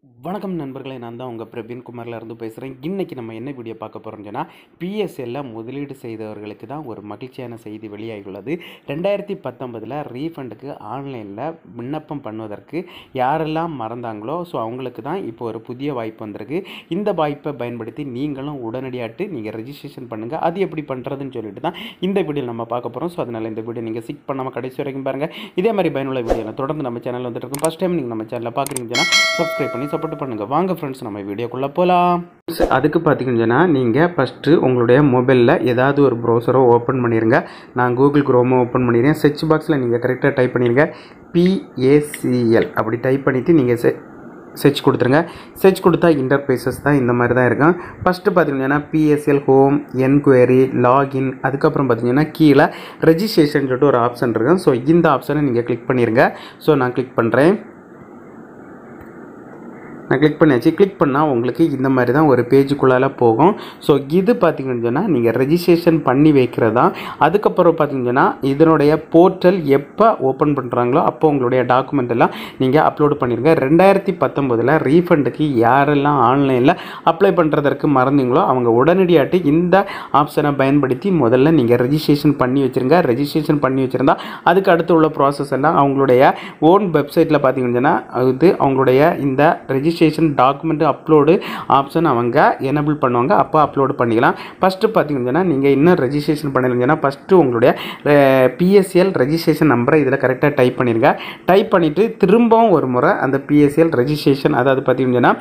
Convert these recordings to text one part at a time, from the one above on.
வணக்கம் நண்பர்களே, நான் தான் உங்கள் பிரவீன் குமார்லேருந்து பேசுகிறேன். இன்றைக்கி நம்ம என்ன வீடியோ பார்க்க போகிறோம்னு சொன்னால், பிஎஸ்எல்ல முதலீடு செய்தவர்களுக்கு தான் ஒரு மகிழ்ச்சியான செய்தி வெளியாகியுள்ளது. 2019 ரீஃபண்டுக்கு ஆன்லைனில் விண்ணப்பம் பண்ணுவதற்கு யாரெல்லாம் மறந்தாங்களோ அவங்களுக்கு தான் இப்போ ஒரு புதிய வாய்ப்பு வந்திருக்கு. இந்த வாய்ப்பை பயன்படுத்தி நீங்களும் உடனடியாட்டு நீங்கள் ரெஜிஸ்ட்ரேஷன் பண்ணுங்கள். அது எப்படி பண்ணுறதுன்னு சொல்லிட்டு தான் இந்த வீடியோ நம்ம பார்க்க போகிறோம். அதனால் இந்த வீடியோ நீங்கள் ஸ்கிப் பண்ணாமல் கடைசி வரைக்கும் பாருங்கள். இதே மாதிரி பயனுள்ள வீடியோ தொடர்ந்து நம்ம சேனல் வந்துட்டு இருக்கும். ஃபஸ்ட் டைம் நீங்கள் நம்ம சேனலில் பார்க்குறீங்கன்னா சப்ஸ்கிரைப் பண்ணி சப்போர்ட் பண்ணுங்கள். வாங்க ஃப்ரெண்ட்ஸ், நம்ம வீடியோக்குள்ளே போகலாம். அதுக்கு பார்த்தீங்கன்னா நீங்கள் ஃபஸ்ட்டு உங்களுடைய மொபைலில் ஏதாவது ஒரு ப்ரௌசரை ஓப்பன் பண்ணிடுங்க. நான் கூகுள் குரோமை ஓப்பன் பண்ணிடுறேன். சர்ச் பாக்ஸில் நீங்கள் கரெக்டாக டைப் பண்ணிடுங்க PACL. அப்படி டைப் பண்ணிவிட்டு நீங்கள் சர்ச் கொடுத்துருங்க. சர்ச் கொடுத்தா இன்டர்ஃபேஸஸ் தான் இந்த மாதிரி தான் இருக்கும். ஃபஸ்ட்டு பார்த்தீங்கன்னா PSL ஹோம், என்கொயரி, லாகின், அதுக்கப்புறம் பார்த்தீங்கன்னா கீழே ரெஜிஸ்ட்ரேஷன் சொல்லிட்டு ஒரு ஆப்ஷன் இருக்கும். இந்த ஆப்ஷனை நீங்கள் கிளிக் பண்ணிடுங்க. நான் கிளிக் பண்ணுறேன். நான் கிளிக் பண்ணியாச்சு. கிளிக் பண்ணால் உங்களுக்கு இந்த மாதிரி தான் ஒரு பேஜுக்குள்ளால் போகும். இது பார்த்திங்கன்னு சொன்னால் நீங்கள் ரெஜிஸ்ட்ரேஷன் பண்ணி வைக்கிறதா. அதுக்கப்புறம் பார்த்திங்கன்னா இதனுடைய போர்ட்டல் எப்போ ஓப்பன் பண்ணுறாங்களோ அப்போ உங்களுடைய டாக்குமெண்ட் எல்லாம் நீங்கள் அப்லோடு பண்ணிடுங்க. 2019 ரீஃபண்டுக்கு யாரெல்லாம் ஆன்லைனில் அப்ளை பண்ணுறதற்கு மறந்தீங்களோ அவங்க உடனடியாட்டு இந்த ஆப்ஷனை பயன்படுத்தி முதல்ல நீங்கள் ரெஜிஸ்ட்ரேஷன் பண்ணி வச்சுருங்க. ரெஜிஸ்ட்ரேஷன் பண்ணி வச்சுருந்தா அதுக்கு அடுத்து உள்ள ப்ராசஸ் எல்லாம் அவங்களுடைய ஓன் வெப்சைட்டில் பார்த்திங்கன்னு சொன்னால் அது அவங்களுடைய இந்த ரெஜிஸ்ட்ரேஷன் டாக்குமெண்ட் அப்லோடு ஆப்ஷன் அவங்க எனபிள் பண்ணுவாங்க. அப்போ அப்லோடு பண்ணிக்கலாம். ஃபஸ்ட்டு பார்த்தீங்கன்னா நீங்கள் இன்னும் ரெஜிஸ்ட்ரேஷன் பண்ணலைங்கன்னா ஃபஸ்ட்டு உங்களுடைய PSL ரெஜிஸ்ட்ரேஷன் நம்பரை இதில் கரெக்டாக டைப் பண்ணிடுங்க. டைப் பண்ணிவிட்டு திரும்பவும் ஒரு முறை அந்த PSL ரெஜிஸ்ட்ரேஷன், அதாவது பார்த்தீங்கன்னா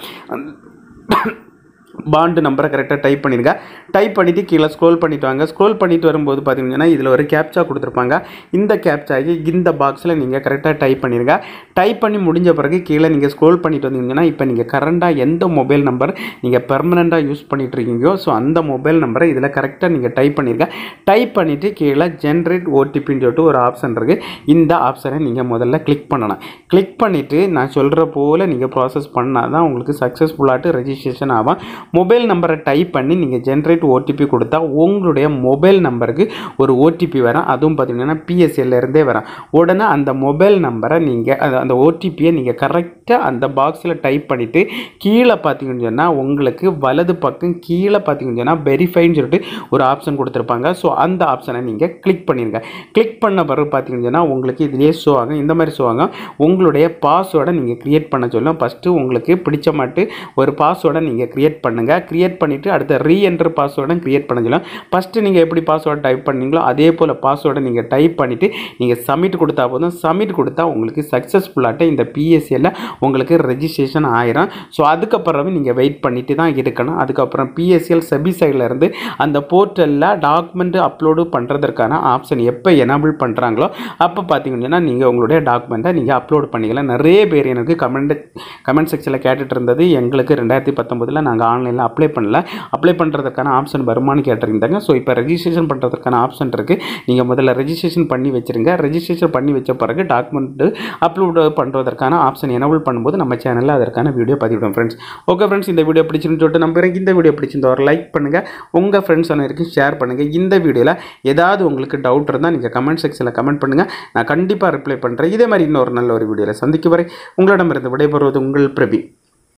பாண்டு நம்பரை கரெக்டாக டைப் பண்ணிடுங்க. டைப் பண்ணிவிட்டு கீழே ஸ்க்ரோல் பண்ணிவிட்டு வாங்க. ஸ்க்ரோல் பண்ணிவிட்டு வரும்போது பார்த்தீங்கன்னா இதில் ஒரு கேப்சா கொடுத்துருப்பாங்க. இந்த கேப்சாகி இந்த பாக்ஸில் நீங்கள் கரெக்டாக டைப் பண்ணிடுங்க. டைப் பண்ணி முடிஞ்ச பிறகு கீழே நீங்கள் ஸ்க்ரோல் பண்ணிட்டு வந்தீங்கன்னா இப்போ நீங்கள் கரண்டாக எந்த மொபைல் நம்பர் நீங்கள் பெர்மனெண்ட்டாக யூஸ் பண்ணிகிட்டு இருக்கீங்களோ அந்த மொபைல் நம்பரை இதில் கரெக்டாக நீங்கள் டைப் பண்ணிடுங்க. டைப் பண்ணிவிட்டு கீழே ஜென்ரேட் ஓடிபின்னு சொல்லிட்டு ஒரு ஆப்ஷன் இருக்குது. இந்த ஆப்ஷனை நீங்கள் முதல்ல கிளிக் பண்ணணும். கிளிக் பண்ணிவிட்டு நான் சொல்கிற போல் நீங்கள் ப்ராசஸ் பண்ணால் தான் உங்களுக்கு சக்ஸஸ்ஃபுல்லாகிட்டு ரெஜிஸ்ட்ரேஷன் ஆகும். மொபைல் நம்பரை டைப் பண்ணி நீங்கள் ஜென்ரேட் ஓடிபி கொடுத்தா உங்களுடைய மொபைல் நம்பருக்கு ஒரு ஓடிபி வரும். அதுவும் பார்த்தீங்கன்னா PSLலேருந்தே வரும். உடனே அந்த மொபைல் நம்பரை நீங்கள் அந்த ஓடிபியை நீங்கள் கரெக்டாக அந்த பாக்ஸில் டைப் பண்ணிவிட்டு கீழே பார்த்தீங்கன்னு சொன்னால் உங்களுக்கு வலது பக்கம் கீழே பார்த்தீங்கன்னு சொன்னால் வெரிஃபைன்னு சொல்லிட்டு ஒரு ஆப்ஷன் கொடுத்துருப்பாங்க. அந்த ஆப்ஷனை நீங்கள் கிளிக் பண்ணிடுங்க. கிளிக் பண்ண பிறகு பார்த்தீங்கன்னு சொன்னால் உங்களுக்கு இதிலே ஷோ ஆகும். இந்த மாதிரி ஷோ ஆகும். உங்களுடைய பாஸ்வேர்டை நீங்கள் க்ரியேட் பண்ண சொல்லலாம். ஃபஸ்ட்டு உங்களுக்கு பிடிச்ச மாட்டு ஒரு பாஸ்வேர்டை நீங்கள் க்ரியேட் பண்ணுங்கள். கிரியேட் பண்ணிவிட்டு அடுத்த ரீஎன்டர் பாஸ்வேர்டை க்ரியேட் பண்ண சொல்லலாம். ஃபஸ்ட்டு நீங்கள் எப்படி பாஸ்வேர்டு டைப் பண்ணீங்களோ அதே போல் பாஸ்வேர்டை நீங்கள் டைப் பண்ணிவிட்டு நீங்கள் சப்மிட் கொடுத்தா போதும். சப்மிட் கொடுத்தா உங்களுக்கு சக்ஸஸ்ஃபுல்லாகிட்ட இந்த PSL உங்களுக்கு ரெஜிஸ்ட்ரேஷன் ஆயிரும். அதுக்கப்புறம் நீங்கள் வெயிட் பண்ணிட்டு தான் இருக்கணும். அதுக்கப்புறம் PSL செபி சைட்லேருந்து அந்த போர்ட்டலில் டாக்குமெண்ட் அப்லோடு பண்ணுறதுக்கான ஆப்ஷன் எப்போ எனபிள் பண்ணுறாங்களோ அப்போ பார்த்தீங்கன்னா நீங்கள் உங்களுடைய டாக்குமெண்ட்டை நீங்கள் அப்லோட் பண்ணிக்கலாம். நிறைய பேர் எனக்கு கமெண்ட் செக்ஷனில் கேட்டுட்டு இருந்தது, எங்களுக்கு 2019 நாங்கள் ஆன்லைனில் அப்ளை பண்ணல, அப்ளை பண்ணுறதுக்கான ஆப்ஷன் வருமானு கேட்டிருந்தாங்க. இப்போ ரெஜிஸ்ட்ரேஷன் பண்ணுறதுக்கான ஆப்ஷன் இருக்குது. நீங்கள் முதல்ல ரெஜிஸ்ட்ரேஷன் பண்ணி வச்சுருங்க. ரெஜிஸ்ட்ரேஷன் பண்ணி வச்ச பிறகு டாக்குமெண்ட்டு அப்லோட் பண்ணுறதுக்கான ஆப்ஷன் எனபிள் பண்ணும்போது நம்ம சேனலில் அதற்கான வீடியோ பதிவிடுவோம் ஃப்ரெண்ட்ஸ். ஓகே ஃப்ரெண்ட்ஸ், இந்த வீடியோ பிடிச்சிருந்து சொல்லிட்டு நம்புகிறேன். இந்த வீடியோ பிடிச்சிருந்தா ஒரு லைக் பண்ணுங்கள், உங்கள் ஃப்ரெண்ட்ஸ் அனைவருக்கும் ஷேர் பண்ணுங்கள். இந்த வீடியோவில் ஏதாவது உங்களுக்கு டவுட் இருந்தால் நீங்கள் கமெண்ட் செக்ஷனில் கமெண்ட் பண்ணுங்கள். நான் கண்டிப்பாக ரிப்ளை பண்ணுறேன். இதே மாதிரி இன்னொரு நல்ல ஒரு வீடியோவில் சந்திக்கும் வரை உங்களிடமிருந்து விடைபெறுவது உங்கள் பிரவீன்.